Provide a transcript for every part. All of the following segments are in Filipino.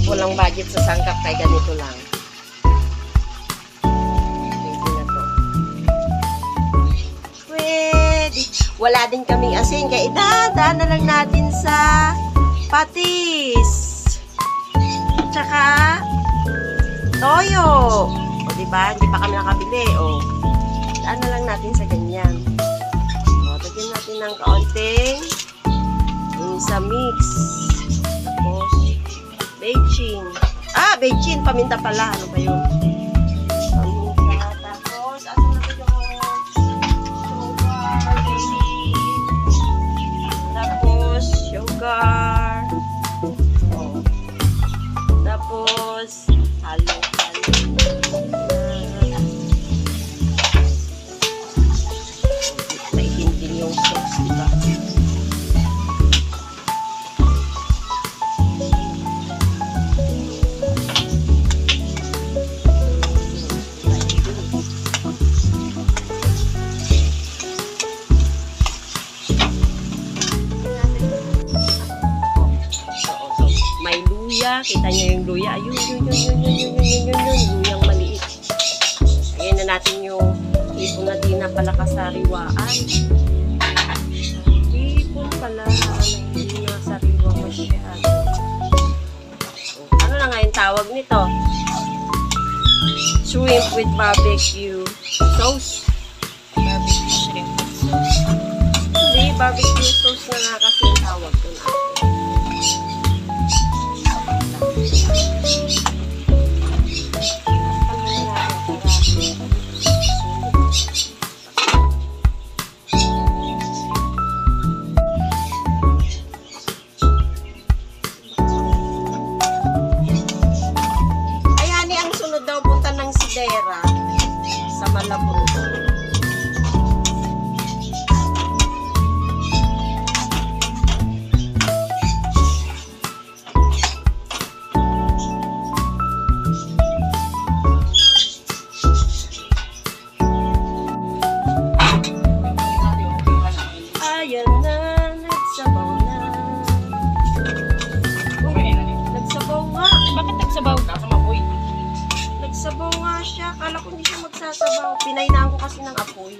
Walang budget sa sangkap kaya ganito lang. Pwede na to. Pwede. Wala din kaming asin kaya idadaan na lang natin sa patis. Tsaka toyo. O diba? Hindi pa kami nakabili. O. Daan na lang natin sa ganyan. O. Tagyan natin ng kaunting yung sa mix. Tapos Beijing. Beijing. Paminta pala. Ano ba yun? Paminta. Tapos, ano na yun? Tapos, sugar. Oh. Tapos, halo-halo. Naitin din yung sauce, diba? Kita nyo yung luya. Ayun, yun. Luyang maliit. Ayan na natin yung ipon na di na pala kasariwaan. Ipon pala na hindi na sariwa masyado. Ano na nga yung tawag nito? Shrimp with barbecue sauce. Barbecue shrimp with sauce. Hindi, barbecue sauce na nga kasi yung tawag ko na. Sidera sa Malabon. Ayan na, nagsabaw na. Nagsabaw nga. Bakit nagsabaw? Nagsabaw nga siya. Kala ko hindi siya magsasabaw. Pinainaan ko kasi ng apoy.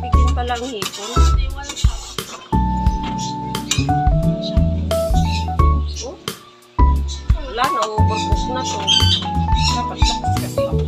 Bigyan pa lang hipon. Oh? Wala, na-overcook na to. Dapat lakas kasi ako.